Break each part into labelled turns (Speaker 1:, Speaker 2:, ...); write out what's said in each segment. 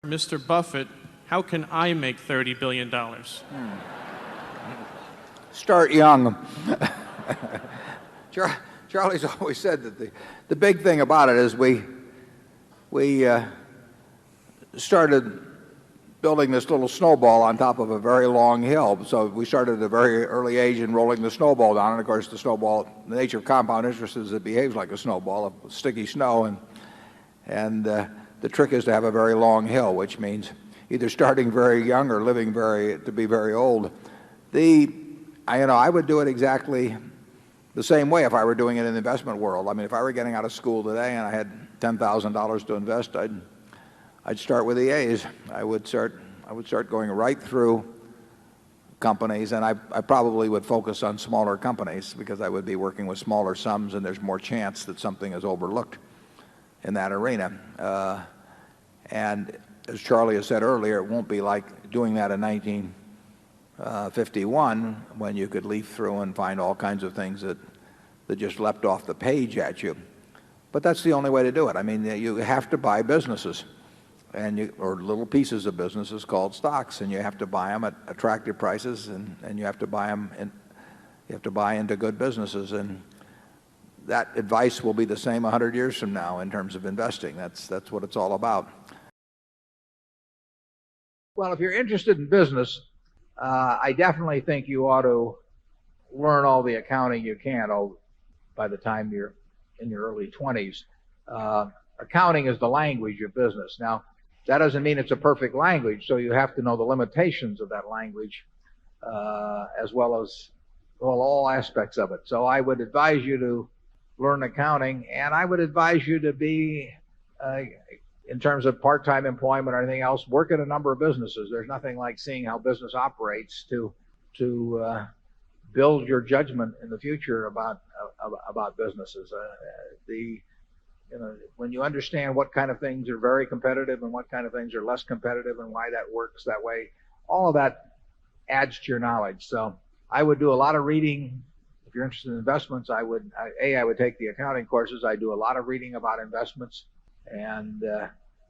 Speaker 1: Mr. Buffett, how can I make $30 billion?
Speaker 2: Start young. Charlie's always said that the big thing about it is we started building this little snowball on top of a very long hill. So we started at a very early age in rolling the snowball down. And of course, the snowball, the nature of compound interest is it behaves like a snowball of sticky snow. And the trick is to have a very long hill, which means either starting very young or living to be very old. I would do it exactly the same way if I were doing it in the investment world. I mean, if I were getting out of school today and I had $10,000 to invest, I'd start with the A's. I would start going right through companies, and I probably would focus on smaller companies because I would be working with smaller sums, and there's more chance that something is overlooked in that arena. And as Charlie has said earlier, it won't be like doing that in 1951 when you could leaf through and find all kinds of things that just leapt off the page at you. But that's the only way to do it. I mean, you have to buy businesses or little pieces of businesses called stocks, and you have to buy them at attractive prices, and you have to buy them you have to buy into good businesses. And that advice will be the same 100 years from now in terms of investing. That's what it's all about. Well, if you're interested in business, I definitely think you ought to learn all the accounting you can by the time you're in your early 20s. Accounting is the language of business. Now, that doesn't mean it's a perfect language, so you have to know the limitations of that language as well as all aspects of it. So I would advise you to learn accounting, and I would advise you to be, in terms of part-time employment or anything else, work at a number of businesses. There's nothing like seeing how business operates to build your judgment in the future about businesses. When you understand what kind of things are very competitive and what kind of things are less competitive and why that works that way, all of that adds to your knowledge. So I would do a lot of reading. If you're interested in investments, I would take the accounting courses. I do a lot of reading about investments, and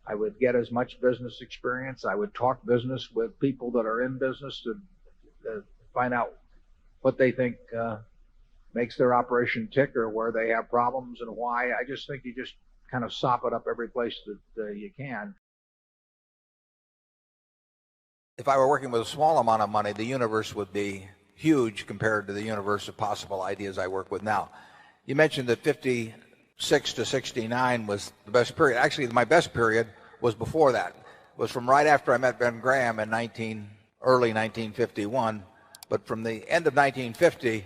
Speaker 2: I would get as much business experience. I would talk business with people that are in business to find out what they think makes their operation tick or where they have problems and why. I just think you just kind of sop it up every place that you can. If I were working with a small amount of money, the universe would be huge compared to the universe of possible ideas I work with now. You mentioned that 56 to 69 was the best period. Actually, my best period was before that. It was from right after I met Ben Graham in early 1951. But from the end of 1950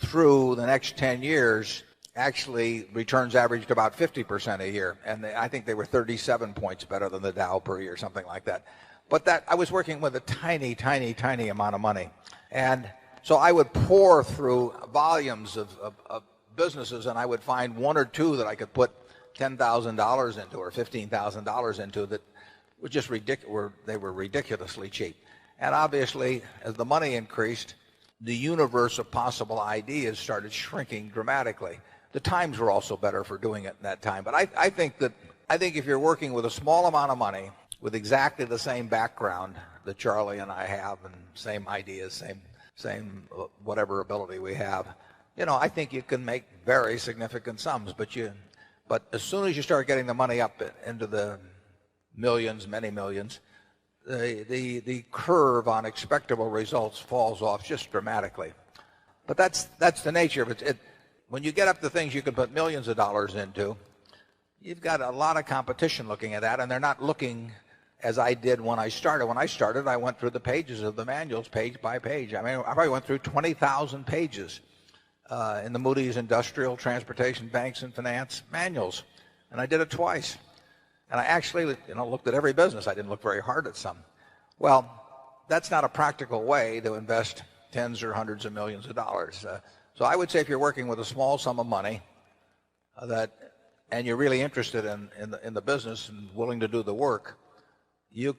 Speaker 2: through the next 10 years, actually returns averaged about 50% a year. And I think they were 37 points better than the Dow per year, something like that. But I was working with a tiny, tiny, tiny amount of money. And so I would pour through volumes of businesses, and I would find one or two that I could put $10,000 into or $15,000 into that were just ridiculous. They were ridiculously cheap. And obviously, as the money increased, the universe of possible ideas started shrinking dramatically. The times were also better for doing it in that time. But I think if you're working with a small amount of money with exactly the same background that Charlie and I have, and same ideas, same whatever ability we have, I think you can make very significant sums. But as soon as you start getting the money up into the millions, many millions, the curve on expectable results falls off just dramatically. But that's the nature of it. When you get up to things you can put millions of dollars into, you've got a lot of competition looking at that, and they're not looking as I did when I started. When I started, I went through the pages of the manuals page by page. I mean, I probably went through 20,000 pages in the Moody's Industrial, Transportation, Banks, and Finance manuals, and I did it twice. And I actually, looked at every business. I didn't look very hard at some. Well, that's not a practical way to invest tens or hundreds of millions of dollars. So I would say if you're working with a small sum of money and you're really interested in the business and willing to do the work, you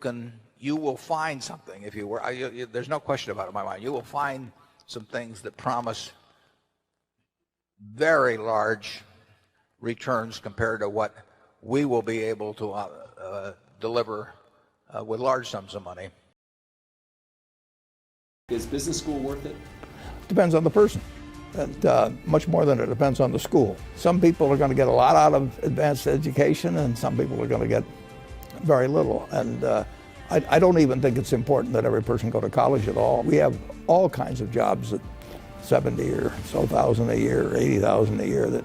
Speaker 2: will find something. If you were, there's no question about it in my mind. You will find some things that promise very large returns compared to what we will be able to deliver with large sums of money.
Speaker 3: Is business school worth it?
Speaker 4: Depends on the person, and much more than it depends on the school. Some people are going to get a lot out of advanced education, and some people are going to get very little. And I don't even think it's important that every person go to college at all. We have all kinds of jobs at 70 or so thousand a year, 80,000 a year, that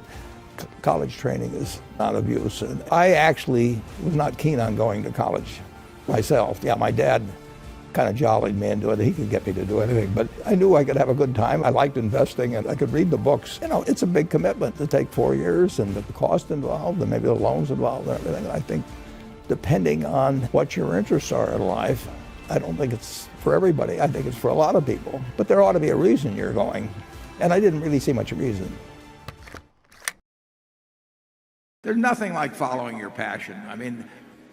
Speaker 4: college training is not of use. And I actually was not keen on going to college myself. Yeah, my dad kind of jollied me into it. He could get me to do anything, but I knew I could have a good time. I liked investing, and I could read the books. You know, it's a big commitment to take 4 years, and the cost involved, and maybe the loans involved, and everything. And I think, depending on what your interests are in life, I don't think it's for everybody. I think it's for a lot of people. But there ought to be a reason you're going, and I didn't really see much reason.
Speaker 5: There's nothing like following your passion. I mean,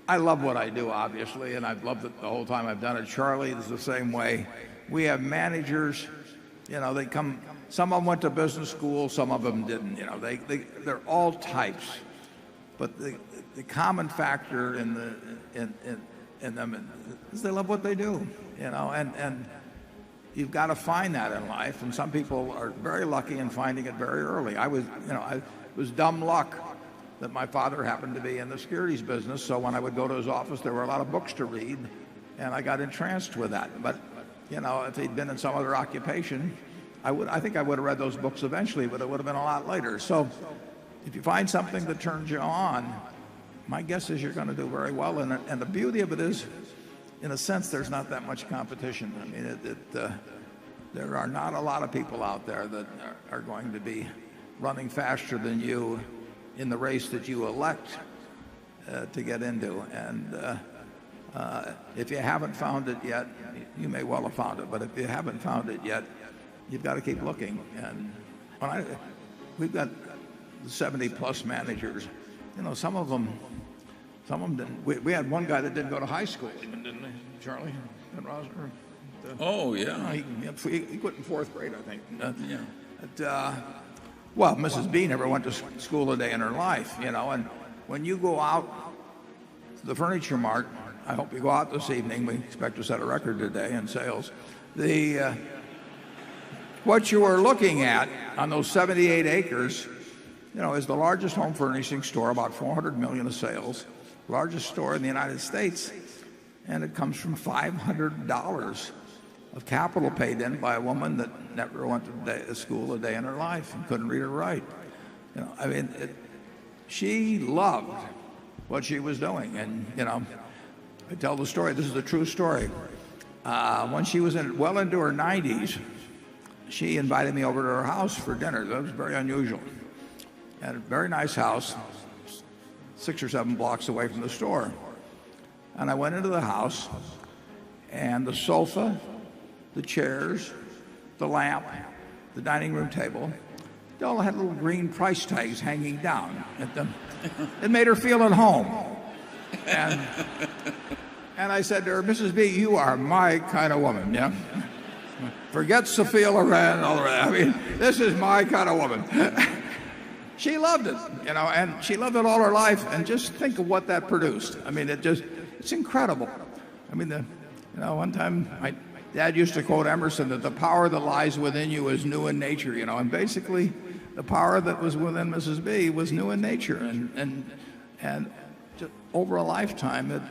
Speaker 5: I love what I do, obviously, and I've loved it the whole time I've done it. Charlie is the same way. We have managers, you know, they come, some of them went to business school, some of them didn't, you know, they're all types. But the common factor in them is they love what they do, you know, and you've got to find that in life, and some people are very lucky in finding it very early. I was dumb luck that my father happened to be in the securities business, so when I would go to his office, there were a lot of books to read, and I got entranced with that. But, you know, if he'd been in some other occupation, I think I would have read those books eventually, but it would have been a lot later. So if you find something that turns you on, my guess is you're going to do very well. And the beauty of it is, in a sense, there's not that much competition. I mean, there are not a lot of people out there that are going to be running faster than you in the race that you elect to get into. And if you haven't found it yet, you may well have found it, but if you haven't found it yet, you've got to keep looking. And we've got 70 plus managers. You know, some of them didn't. We had one guy that didn't go to high school even, didn't he, Charlie?
Speaker 6: Oh, yeah.
Speaker 5: He quit in fourth grade, I think. Well, Mrs. B never went to school a day in her life, you know, and when you go out to the Furniture Mart, I hope you go out this evening, we expect to set a record today in sales, what you are looking at on those 78 acres, you know, is the largest home furnishing store, about 400 million of sales, largest store in the United States, and it comes from $500 of capital paid in by a woman that never went to school a day in her life and couldn't read or write. You know, I mean, she loved what she was doing, and you know, I tell the story. This is a true story. When she was well into her 90s, she invited me over to her house for dinner. That was very unusual. At a very nice house, 6 or 7 blocks away from the store. And I went into the house, and the sofa, the chairs, the lamp, the dining room table, they all had little green price tags hanging down at them. It made her feel at home. And I said to her, Mrs. B, you are my kind of woman, yeah? Forget Sophia Loren and all the rest. I mean, this is my kind of woman. She loved it, you know, and she loved it all her life. And just think of what that produced. I mean, it's incredible. I mean, you know, one time my Dad used to quote Emerson that the power that lies within you is new in nature, you know, and basically the power that was within Mrs. B was new in nature, and just over a lifetime it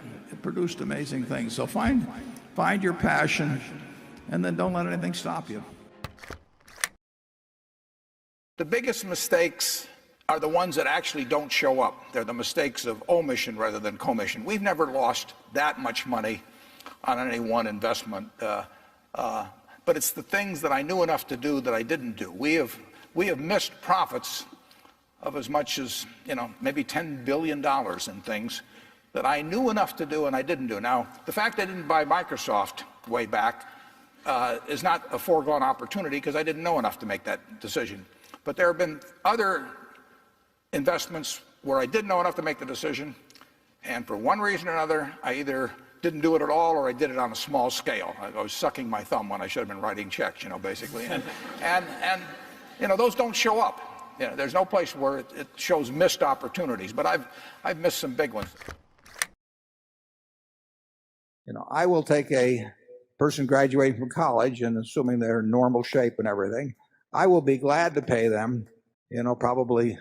Speaker 5: produced amazing things. So find your passion, and then don't let anything stop you.
Speaker 7: The biggest mistakes are the ones that actually don't show up. They're the mistakes of omission rather than commission. We've never lost that much money on any one investment, but it's the things that I knew enough to do that I didn't do. We have missed profits of as much as, you know, maybe $10 billion in things that I knew enough to do and I didn't do. Now, the fact I didn't buy Microsoft way back is not a foregone opportunity because I didn't know enough to make that decision. But there have been other investments where I did know enough to make the decision, and for one reason or another, I either didn't do it at all or I did it on a small scale. I was sucking my thumb when I should have been writing checks, you know, basically. And you know, those don't show up. You know, there's no place where it shows missed opportunities, but I've missed some big ones.
Speaker 5: I will take a person graduating from college, and assuming they're in normal shape and everything, I will be glad to pay them, probably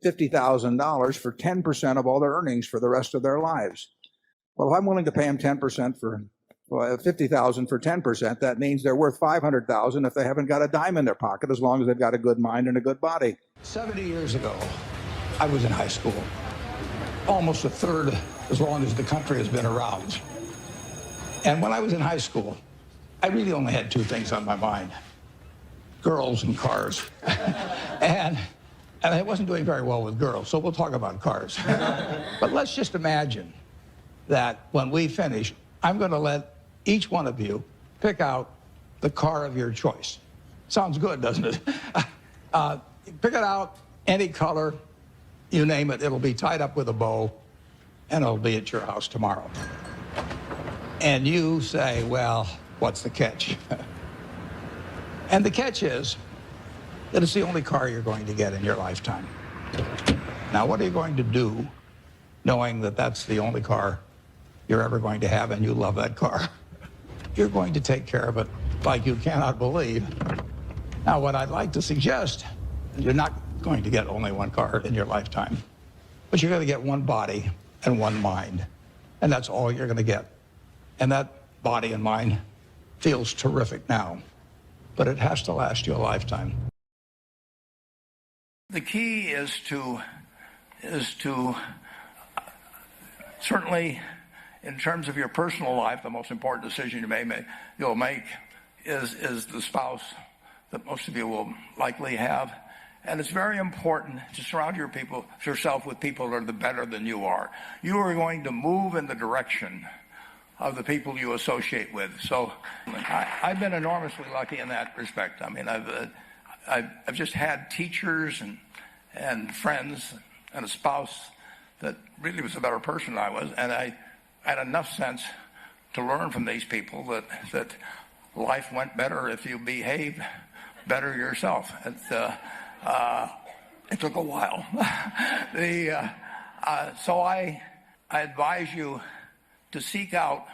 Speaker 5: $50,000 for 10% of all their earnings for the rest of their lives. Well, if I'm willing to pay them 10% for $50,000 for 10%, that means they're worth $500,000 if they haven't got a dime in their pocket, as long as they've got a good mind and a good body.
Speaker 4: 70 years ago, I was in high school, almost a third as long as the country has been around. And when I was in high school, I really only had two things on my mind: girls and cars. and I wasn't doing very well with girls, so we'll talk about cars. But let's just imagine that when we finish, I'm going to let each one of you pick out the car of your choice. Sounds good, doesn't it? Pick it out, any color, you name it. It'll be tied up with a bow, and it'll be at your house tomorrow. And you say, well, what's the catch? And the catch is that it's the only car you're going to get in your lifetime. Now, what are you going to do knowing that that's the only car you're ever going to have and you love that car? You're going to take care of it like you cannot believe. Now, what I'd like to suggest is you're not going to get only one car in your lifetime, but you're going to get one body and one mind, and that's all you're going to get. And that body and mind feels terrific now, but it has to last you a lifetime.
Speaker 5: The key is to certainly, in terms of your personal life, the most important decision you'll make is the spouse that most of you will likely have. And it's very important to surround yourself with people that are better than you are. You are going to move in the direction of the people you associate with. So I've been enormously lucky in that respect. I mean, I've just had teachers and friends and a spouse that really was a better person than I was, and I had enough sense to learn from these people that life went better if you behaved better yourself. It took a while. So I advise you to seek out,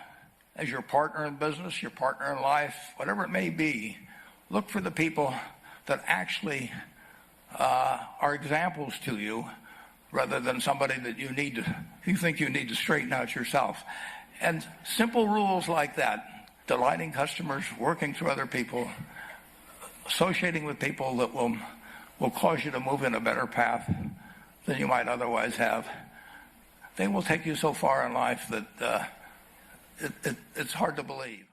Speaker 5: as your partner in business, your partner in life, whatever it may be, look for the people that actually are examples to you, rather than somebody that you think you need to straighten out yourself. And simple rules like that: delighting customers, working through other people, associating with people that will cause you to move in a better path than you might otherwise have. They will take you so far in life that it's hard to believe.